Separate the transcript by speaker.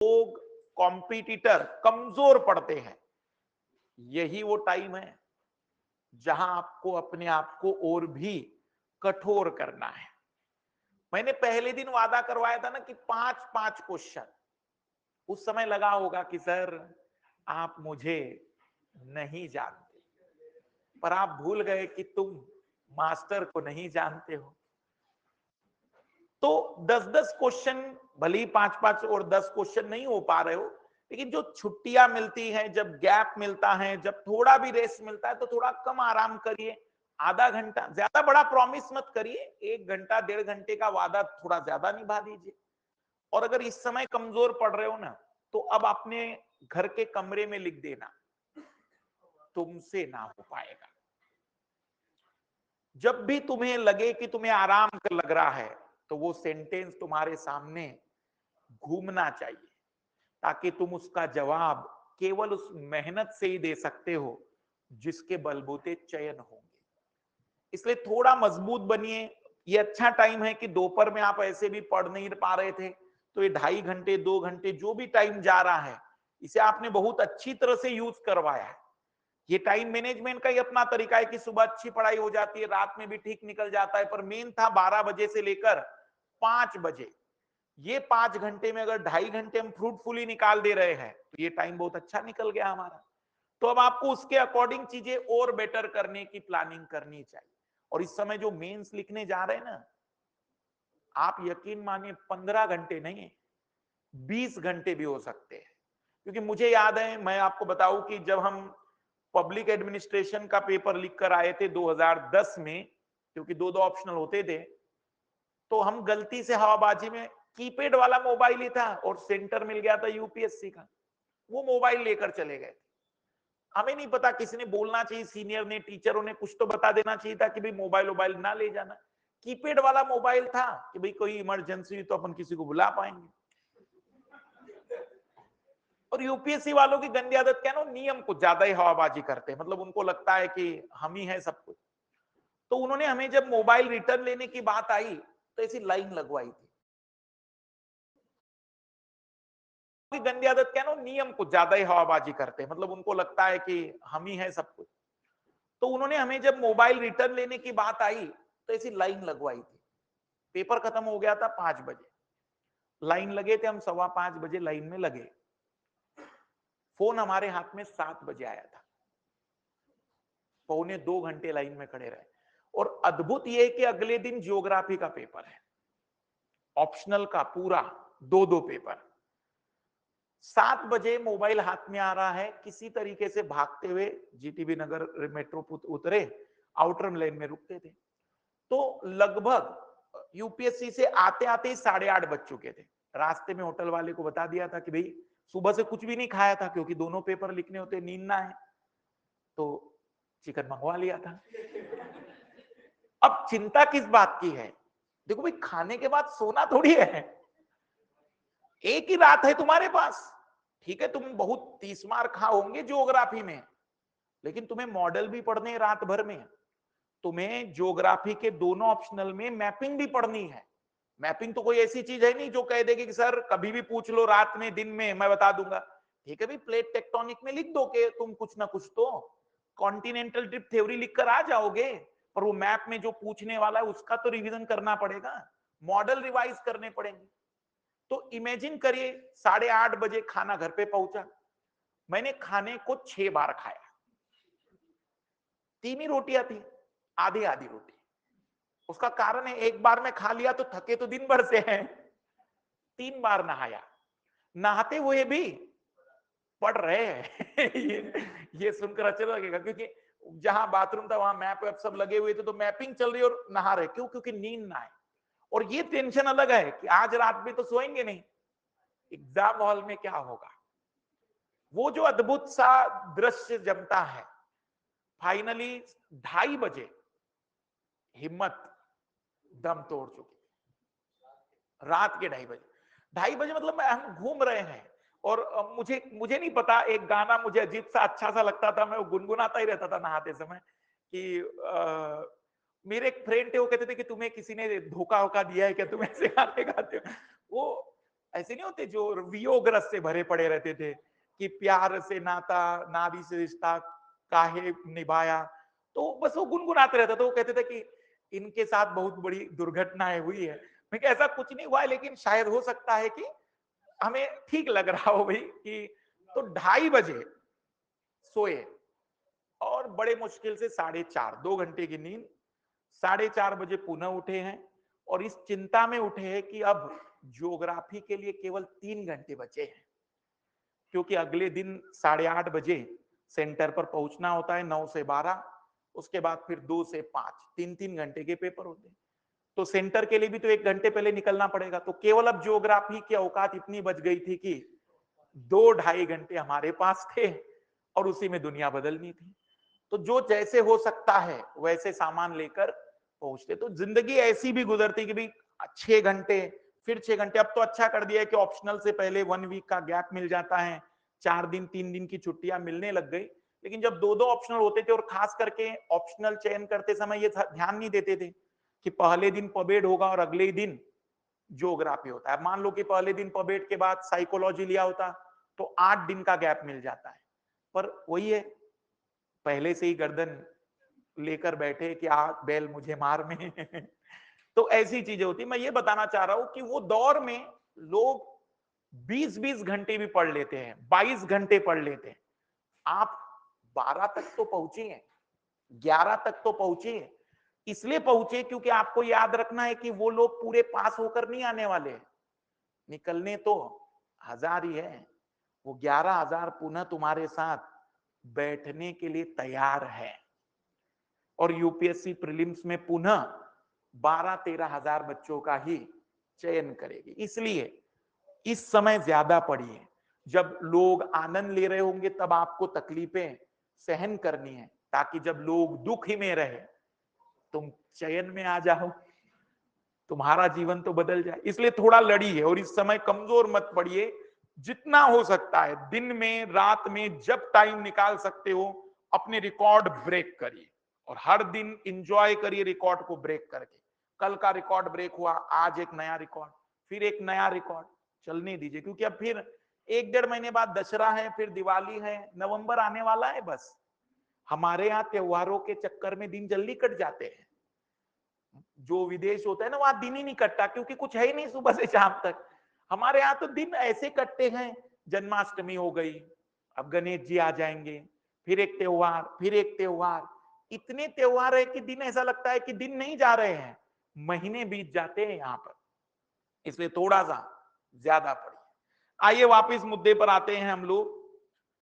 Speaker 1: लोग कॉम्पिटिटर कमजोर पड़ते हैं, यही वो टाइम है जहां आपको अपने आप को और भी कठोर करना है। मैंने पहले दिन वादा करवाया था ना कि 5-5 क्वेश्चन। उस समय लगा होगा कि सर आप मुझे नहीं जानते, पर आप भूल गए कि तुम मास्टर को नहीं जानते हो। तो 10-10 क्वेश्चन, भले ही 5-5 और 10 क्वेश्चन नहीं हो पा रहे हो, लेकिन जो छुट्टियां मिलती हैं, जब गैप मिलता है, जब थोड़ा भी रेस्ट मिलता है, तो थोड़ा कम आराम करिए। आधा घंटा, ज्यादा बड़ा प्रॉमिस मत करिए, 1 घंटा 1.5 घंटे का वादा थोड़ा ज्यादा निभा दीजिए। और अगर इस समय कमजोर पड़ रहे हो ना, तो अब अपने घर के कमरे में लिख देना, तुमसे ना हो पाएगा। जब भी तुम्हें लगे कि तुम्हें आराम कर लग रहा है, तो वो सेंटेंस तुम्हारे सामने घूमना चाहिए, ताकि तुम उसका जवाब केवल उस मेहनत से ही दे सकते हो जिसके बलबूते चयन होंगे। इसलिए थोड़ा मजबूत बनिए। ये अच्छा टाइम है कि दोपहर में आप ऐसे भी पढ़ नहीं पा रहे थे, तो ये 2.5 घंटे 2 घंटे जो भी टाइम जा रहा है, इसे आपने बहुत अच्छी तरह से यूज करवाया है। ये टाइम मैनेजमेंट का ही अपना तरीका है कि सुबह अच्छी पढ़ाई हो जाती है, रात में भी ठीक निकल जाता है, पर मेन था 12 बजे से लेकर 5 बजे। ये 5 घंटे में अगर 2.5 घंटे हम फ्रूटफुली निकाल दे रहे हैं, तो ये टाइम बहुत अच्छा निकल गया हमारा। तो अब आपको उसके अकॉर्डिंग चीजें और बेटर करने की प्लानिंग करनी चाहिए। और इस समय जो मेंस लिखने जा रहे हैं ना, आप यकीन मानिए 15 घंटे नहीं, 20 घंटे भी हो सकते हैं। क्योंकि मुझे याद है, मैं आपको बताऊं कि जब हम पब्लिक एडमिनिस्ट्रेशन का पेपर लिख कर आए थे 2010 में, क्योंकि दो दो ऑप्शनल होते थे, तो हम गलती से हवाबाजी में कीपैड वाला मोबाइल ही था और सेंटर मिल गया था यूपीएससी का, वो मोबाइल लेकर चले गए। हमें नहीं पता, किसी ने बोलना चाहिए, सीनियर ने, टीचरों ने कुछ तो बता देना चाहिए था कि भाई मोबाइल वोबाइल ना ले जाना। कीपैड वाला मोबाइल था कि भाई कोई इमरजेंसी हुई तो अपन किसी को बुला पाएंगे। और यूपीएससी वालों की गंदी आदत क्या है ना, नियम कुछ ज्यादा ही हवाबाजी करते हैं, मतलब उनको लगता है कि हम ही है सब कुछ। तो उन्होंने हमें जब मोबाइल रिटर्न लेने की बात आई, तो ऐसी लाइन लगवाई थी। की गंदी आदत क्या है ना, नियम कुछ ज्यादा ही हवाबाजी करते हैं, मतलब उनको लगता है कि हम ही है सब कुछ। तो उन्होंने हमें जब मोबाइल रिटर्न लेने की बात आई, तो ऐसी लाइन लगवाई थी। पेपर खत्म हो गया था 5 बजे, लाइन लगे थे हम 5:15 बजे लाइन में लगे। फोन हमारे हाथ में 7 बजे आया था। 1.25 घंटे लाइन में खड़े रहे। और अद्भुत यह है कि अगले दिन ज्योग्राफी का पेपर है, ऑप्शनल का पूरा, दो दो पेपर। 7 बजे मोबाइल हाथ में आ रहा है, किसी तरीके से भागते हुए जीटीबी नगर मेट्रो उतरे, आउटर लाइन में रुकते थे। तो लगभग यूपीएससी से आते आते ही 8:30 बज चुके थे। रास्ते में होटल वाले को बता दिया था कि भाई सुबह से कुछ भी नहीं खाया था, क्योंकि दोनों पेपर लिखने होते, नींद ना है, तो चिकन मंगवा लिया था। अब चिंता किस बात की है? देखो भाई, खाने के बाद सोना थोड़ी है, एक ही रात है तुम्हारे पास। ठीक है, तुम बहुत 30 मार्क होंगे ज्योग्राफी में, लेकिन तुम्हें मॉडल भी पढ़ने हैं रात भर में। तुम्हें ज्योग्राफी के दोनों ऑप्शनल में मैपिंग भी पढ़नी है। मैपिंग तो कोई ऐसी चीज है नहीं जो कह देगी कि सर कभी भी पूछ लो, रात में दिन में मैं बता दूंगा। ठीक है भाई, प्लेट टेक्टोनिक में लिख दो कि तुम कुछ ना कुछ तो कॉन्टिनेंटल ड्रिफ्ट थ्योरी लिखकर आ जाओगे, पर वो मैप में जो पूछने वाला है उसका तो रिवीजन करना पड़ेगा, मॉडल रिवाइज करने पड़ेंगे। तो इमेजिन करिए, 8:30 बजे खाना घर पे पहुंचा। मैंने खाने को 6 बार खाया। 3 ही रोटियां थी, आधी आधी रोटी। उसका कारण है, एक बार में खा लिया तो थके तो दिन भर से हैं। 3 बार नहाया, नहाते हुए भी पढ़ रहे हैं। ये सुनकर अच्छा लगेगा, क्योंकि जहां बाथरूम था वहां मैप वैप सब लगे हुए थे, तो मैपिंग चल रही और नहा रहे। क्यों? क्योंकि नींद ना आए। और ये टेंशन अलग है कि आज रात में तो सोएंगे नहीं, एग्जाम हॉल में क्या होगा। वो जो अद्भुत सा दृश्य जमता है, फाइनली 2:30 बजे हिम्मत दम तोड़ चुकी। रात के 2:30 बजे, 2:30 बजे मतलब हम घूम रहे हैं। और मुझे मुझे नहीं पता, एक गाना मुझे अजीब सा अच्छा सा लगता था, मैं वो गुनगुनाता ही रहता था नहाते समय कि मेरे एक फ्रेंड थे, वो कहते थे कि तुम्हें किसी ने धोखा वोखा दिया है क्या, तुम ऐसे गाने गाते हो। वो ऐसे नहीं होते जो वियोग रस से भरे पड़े रहते थे कि प्यार से नाता, नारी से रिश्ता काहे निभाया, तो बस वो गुनगुनाते रहता था। वो कहते थे कि इनके साथ बहुत बड़ी दुर्घटनाएं हुई है। मैं कहा ऐसा कुछ नहीं हुआ है, लेकिन शायद हो सकता है कि हमें ठीक लग रहा हो भाई कि, तो 2:30 बजे सोए और बड़े मुश्किल से 4:30, 2 घंटे की नींद, 4:30 बजे पुनः उठे हैं और इस चिंता में उठे हैं कि अब ज्योग्राफी के लिए केवल 3 घंटे बचे हैं, क्योंकि अगले दिन 8:30 बजे सेंटर पर पहुंचना होता है, 9 से 12, उसके बाद फिर 2 से 5, 3-3 घंटे के पेपर होते हैं। तो सेंटर के लिए भी तो 1 घंटे पहले निकलना पड़ेगा। तो केवल अब ज्योग्राफी की औकात इतनी बच गई थी कि 2-2.5 घंटे हमारे पास थे और उसी में दुनिया बदलनी थी। तो जो जैसे हो सकता है वैसे सामान लेकर पहुंचते। तो जिंदगी ऐसी भी गुजरती कि भाई 6 घंटे, फिर 6 घंटे। अब तो अच्छा कर दिया है कि ऑप्शनल से पहले 1 वीक का गैप मिल जाता है, 4 दिन 3 दिन की छुट्टियां मिलने लग गई। लेकिन जब 2-2 ऑप्शनल होते थे, और खास करके ऑप्शनल चयन करते समय ये ध्यान नहीं देते थे कि पहले दिन पबेड होगा और अगले ही दिन ज्योग्राफी होता है। मान लो कि पहले दिन पबेड के बाद साइकोलॉजी लिया होता तो 8 दिन का गैप मिल जाता है। पर वही है, पहले से ही गर्दन लेकर बैठे कि आ बैल मुझे मार में तो ऐसी चीजें होती। मैं ये बताना चाह रहा हूं कि वो दौर में लोग 20-20 घंटे भी पढ़ लेते हैं, 22 घंटे पढ़ लेते हैं। आप 12 तक तो पहुंचे हैं, 11 तक तो पहुंचे हैं। इसलिए पहुंचे क्योंकि आपको याद रखना है कि वो लोग पूरे पास होकर नहीं आने वाले, निकलने तो 1000 ही है। वो 11,000 पुनः तुम्हारे साथ बैठने के लिए तैयार है और यूपीएससी प्रीलिम्स में पुनः 12-13 हजार बच्चों का ही चयन करेगी। इसलिए इस समय ज्यादा पढ़िए। जब लोग आनंद ले रहे होंगे तब आपको तकलीफें सहन करनी है, ताकि जब लोग दुख ही में रहे तुम चयन में आ जाओ, तुम्हारा जीवन तो बदल जाए। इसलिए थोड़ा लड़िए और इस समय कमजोर मत पड़िए। जितना हो सकता है दिन में, रात में, जब टाइम निकाल सकते हो अपने रिकॉर्ड ब्रेक करिए और हर दिन इंजॉय करिए रिकॉर्ड को ब्रेक करके। कल का रिकॉर्ड ब्रेक हुआ, आज एक नया रिकॉर्ड, फिर एक नया रिकॉर्ड, चलने दीजिए। क्योंकि अब फिर 1-1.5 महीने बाद दशहरा है, फिर दिवाली है, नवंबर आने वाला है। बस हमारे यहाँ त्योहारों के चक्कर में दिन जल्दी कट जाते हैं। जो विदेश होता है ना, वहां दिन ही नहीं कटता क्योंकि कुछ है ही नहीं सुबह से शाम तक। हमारे यहाँ तो दिन ऐसे कटते हैं। जन्माष्टमी हो गई, अब गणेश जी आ जाएंगे, फिर एक त्योहार, फिर एक त्योहार। इतने त्योहार है कि दिन ऐसा लगता है कि दिन नहीं जा रहे हैं, महीने बीत जाते हैं यहाँ पर। इसलिए थोड़ा सा ज्यादा पढ़िए। आइए वापिस मुद्दे पर आते हैं हम लोग